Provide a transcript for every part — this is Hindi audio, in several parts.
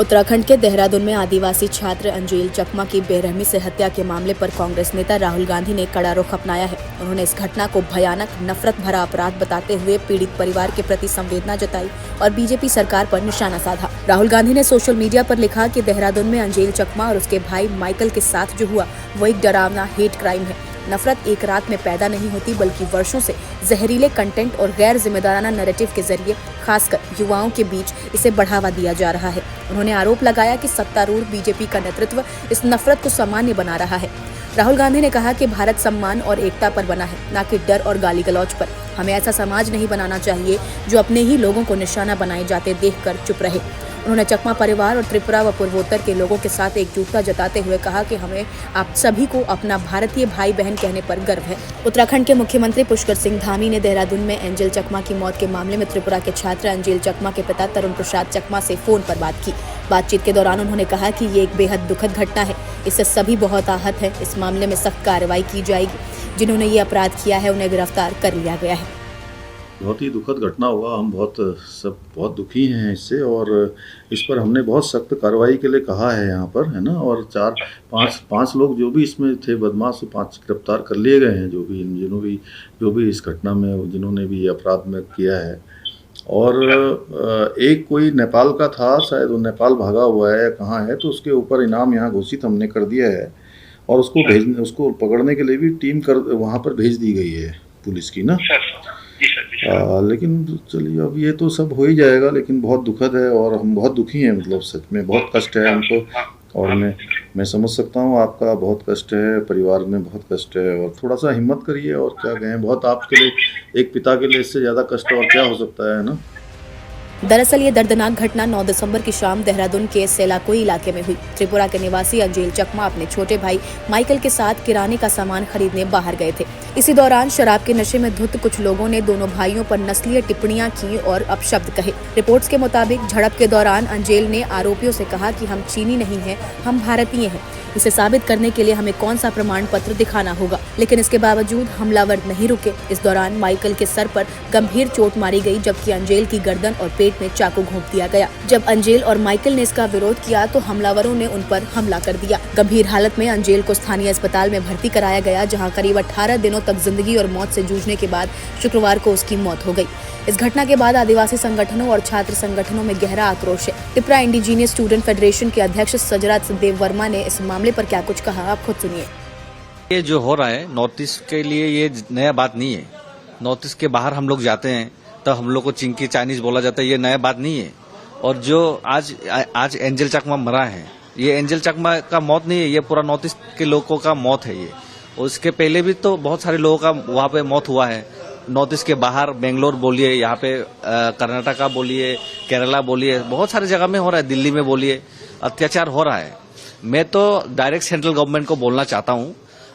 उत्तराखंड के देहरादून में आदिवासी छात्र अंजेल चकमा की बेरहमी से हत्या के मामले पर कांग्रेस नेता राहुल गांधी ने कड़ा रुख अपनाया है। उन्होंने इस घटना को भयानक, नफरत भरा अपराध बताते हुए पीड़ित परिवार के प्रति संवेदना जताई और बीजेपी सरकार पर निशाना साधा। राहुल गांधी ने सोशल मीडिया पर लिखा कि देहरादून में अंजेल चकमा और उसके भाई माइकल के साथ जो हुआ वो एक डरावना हेट क्राइम है। नफरत एक रात में पैदा नहीं होती बल्कि वर्षों से जहरीले कंटेंट और गैर जिम्मेदाराना नैरेटिव के जरिए खासकर युवाओं के बीच इसे बढ़ावा दिया जा रहा है। उन्होंने आरोप लगाया कि सत्तारूढ़ बीजेपी का नेतृत्व इस नफरत को सामान्य बना रहा है। राहुल गांधी ने कहा कि भारत सम्मान और एकता पर बना है, न कि डर और गाली गलौज पर। हमें ऐसा समाज नहीं बनाना चाहिए जो अपने ही लोगों को निशाना बनाए जाते देखकर चुप रहे। उन्होंने चकमा परिवार और त्रिपुरा व पूर्वोत्तर के लोगों के साथ एकजुटता जताते हुए कहा कि हमें आप सभी को अपना भारतीय भाई बहन कहने पर गर्व है। उत्तराखंड के मुख्यमंत्री पुष्कर सिंह धामी ने देहरादून में अंजेल चकमा की मौत के मामले में त्रिपुरा के छात्र अंजेल चकमा के पिता तरुण प्रसाद चकमा से फोन पर बात की। बातचीत के दौरान उन्होंने कहा कि ये एक बेहद दुखद घटना है, इससे सभी बहुत आहत है। इस मामले में सख्त कार्रवाई की जाएगी। जिन्होंने ये अपराध किया है उन्हें गिरफ्तार कर लिया गया है। बहुत ही दुखद घटना हुआ। हम बहुत दुखी हैं इससे और इस पर हमने बहुत सख्त कार्रवाई के लिए कहा है यहाँ पर, है ना। और पांच लोग जो भी इसमें थे बदमाश, 5 गिरफ्तार कर लिए गए हैं, जो भी इस घटना में जिन्होंने भी अपराध में किया है। और एक कोई नेपाल का था, शायद वो नेपाल भागा हुआ है, कहाँ है, तो उसके ऊपर इनाम यहाँ घोषित हमने कर दिया है और उसको पकड़ने के लिए भी टीम वहाँ पर भेज दी गई है पुलिस की ना। लेकिन चलिए अब ये तो सब हो ही जाएगा, लेकिन बहुत दुखद है और हम बहुत दुखी हैं। मतलब सच में बहुत कष्ट है हमको और मैं समझ सकता हूँ आपका बहुत कष्ट है, परिवार में बहुत कष्ट है। और थोड़ा सा हिम्मत करिए और क्या कहें, बहुत आपके लिए, एक पिता के लिए इससे ज़्यादा कष्ट और क्या हो सकता है ना। दरअसल ये दर्दनाक घटना 9 दिसंबर की शाम देहरादून के सेलाकोई इलाके में हुई। त्रिपुरा के निवासी अंजेल चकमा अपने छोटे भाई माइकल के साथ किराने का सामान खरीदने बाहर गए थे। इसी दौरान शराब के नशे में धुत कुछ लोगों ने दोनों भाइयों पर नस्लीय टिप्पणियां की और अपशब्द कहे। रिपोर्ट्स के मुताबिक झड़प के दौरान अंजेल ने आरोपियों से कहा कि हम चीनी नहीं हैं, हम भारतीय हैं। इसे साबित करने के लिए हमें कौन सा प्रमाण पत्र दिखाना होगा, लेकिन इसके बावजूद हमलावर नहीं रुके। इस दौरान माइकल के सर पर गंभीर चोट मारी गई, जबकि अंजेल की गर्दन और पेट में चाकू घोंप दिया गया। जब अंजेल और माइकल ने इसका विरोध किया तो हमलावरों ने उन पर हमला कर दिया। गंभीर हालत में अंजेल को स्थानीय अस्पताल में भर्ती कराया गया, जहां करीब 18 दिनों तक जिंदगी और मौत से जूझने के बाद शुक्रवार को उसकी मौत हो गई। इस घटना के बाद आदिवासी संगठनों और छात्र संगठनों में गहरा आक्रोश है। त्रिपुरा इंडिजीनियस स्टूडेंट फेडरेशन के अध्यक्ष सजराज देव वर्मा ने इस मामले पर क्या कुछ कहा, आप खुद सुनिए। ये जो हो रहा है नॉर्थ ईस्ट के लिए ये नया बात नहीं है। नॉर्थ ईस्ट के बाहर हम लोग जाते हैं तो हम लोग को चिंकी चाइनीज बोला जाता है, ये नया बात नहीं है। और जो आज एंजेल चकमा मरा है, ये एंजेल चकमा का मौत नहीं है, ये पूरा नॉर्थ ईस्ट के लोगों का मौत है ये। उसके पहले भी तो बहुत सारे लोगों का वहाँ पे मौत हुआ है। नॉर्थ ईस्ट के बाहर बेंगलोर बोलिए, यहाँ पे कर्नाटका बोलिए, केरला बोलिए, बहुत सारी जगह में हो रहा है, दिल्ली में बोलिए, अत्याचार हो रहा है। मैं तो डायरेक्ट सेंट्रल गवर्नमेंट को बोलना चाहता हूँ,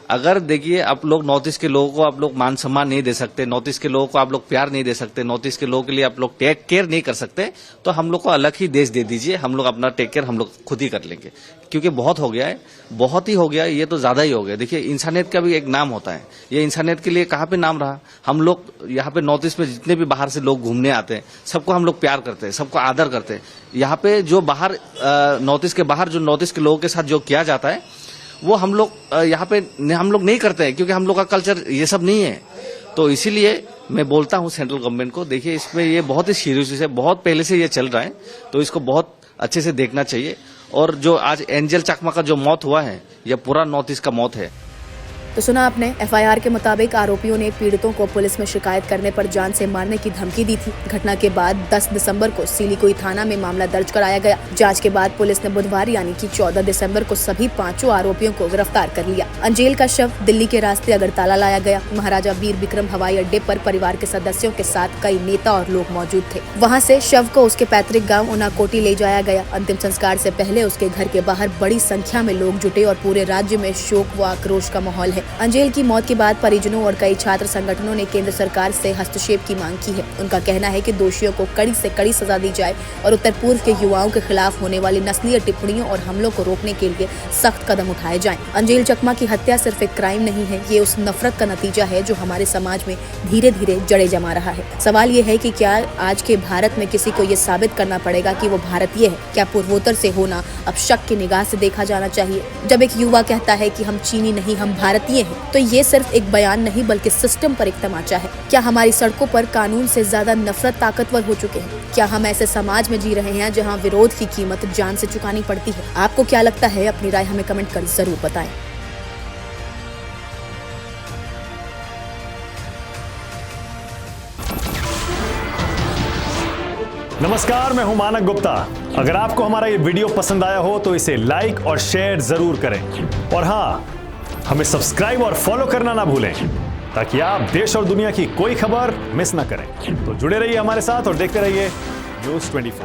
अगर देखिए आप लोग नॉर्थ ईस्ट के लोगों को आप लोग मान सम्मान नहीं दे सकते, नॉर्थ ईस्ट के लोगों को आप लोग प्यार नहीं दे सकते, नॉर्थ ईस्ट के लोगों के लिए आप लोग टेक केयर नहीं कर सकते, तो हम लोग को अलग ही देश दे दीजिए। हम लोग अपना टेक केयर हम लोग खुद ही कर लेंगे, क्योंकि बहुत हो गया है, बहुत ही हो गया है, ये तो ज्यादा ही हो गया। देखिए इंसानियत का भी एक नाम होता है, ये इंसानियत के लिए कहाँ पे नाम रहा। हम लोग यहाँ पे नॉर्थ ईस्ट में जितने भी बाहर से लोग घूमने आते हैं, सबको हम लोग प्यार करते हैं, सबको आदर करते हैं। यहाँ पे जो बाहर नॉर्थ ईस्ट के बाहर जो नॉर्थ ईस्ट के लोगों के साथ जो किया जाता है वो हम लोग यहाँ पे हम लोग नहीं करते हैं, क्योंकि हम लोग का कल्चर ये सब नहीं है। तो इसीलिए मैं बोलता हूँ सेंट्रल गवर्नमेंट को, देखिए इसमें ये बहुत ही सीरियस है, बहुत पहले से ये चल रहा है, तो इसको बहुत अच्छे से देखना चाहिए। और जो आज एंजेल चकमा का जो मौत हुआ है, ये पूरा नॉर्थ ईस्ट का मौत है। तो सुना आपने, एफआईआर के मुताबिक आरोपियों ने पीड़ितों को पुलिस में शिकायत करने पर जान से मारने की धमकी दी थी। घटना के बाद 10 दिसंबर को सिलीकोई थाना में मामला दर्ज कराया गया। जांच के बाद पुलिस ने बुधवार यानी कि 14 दिसंबर को सभी 5 आरोपियों को गिरफ्तार कर लिया। अंजेल का शव दिल्ली के रास्ते अगरतला लाया गया। महाराजा वीर विक्रम हवाई अड्डे पर परिवार के सदस्यों के साथ कई नेता और लोग मौजूद थे। वहाँ से शव को उसके पैतृक गाँव उनाकोटी ले जाया गया। अंतिम संस्कार से पहले उसके घर के बाहर बड़ी संख्या में लोग जुटे और पूरे राज्य में शोक व आक्रोश का माहौल है। अंजेल की मौत के बाद परिजनों और कई छात्र संगठनों ने केंद्र सरकार से हस्तक्षेप की मांग की है। उनका कहना है कि दोषियों को कड़ी से कड़ी सजा दी जाए और उत्तर पूर्व के युवाओं के खिलाफ होने वाली नस्लीय टिप्पणियों और हमलों को रोकने के लिए सख्त कदम उठाए जाएं। अंजेल चकमा की हत्या सिर्फ एक क्राइम नहीं है, ये उस नफरत का नतीजा है जो हमारे समाज में धीरे धीरे जड़ें जमा रहा है। सवाल ये है कि क्या आज के भारत में किसी को ये साबित करना पड़ेगा कि वो भारतीय है? क्या पूर्वोत्तर से होना अब शक की निगाह से देखा जाना चाहिए? जब एक युवा कहता है कि हम चीनी नहीं, हम भारतीय हैं, तो ये सिर्फ एक बयान नहीं बल्कि सिस्टम पर एक तमाचा है। क्या हमारी सड़कों पर कानून से ज्यादा नफरत ताकतवर हो चुके हैं? क्या हम ऐसे समाज में जी रहे हैं जहां विरोध की कीमत जान से चुकानी पड़ती है? आपको क्या लगता है? अपनी राय हमें कमेंट कर जरूर बताएं। नमस्कार, मैं हूं मानक गुप्ता। अगर आपको हमारा ये वीडियो पसंद आया हो तो इसे लाइक और शेयर जरूर करें और हाँ, हमें सब्सक्राइब और फॉलो करना ना भूलें ताकि आप देश और दुनिया की कोई खबर मिस ना करें। तो जुड़े रहिए हमारे साथ और देखते रहिए न्यूज़ 24।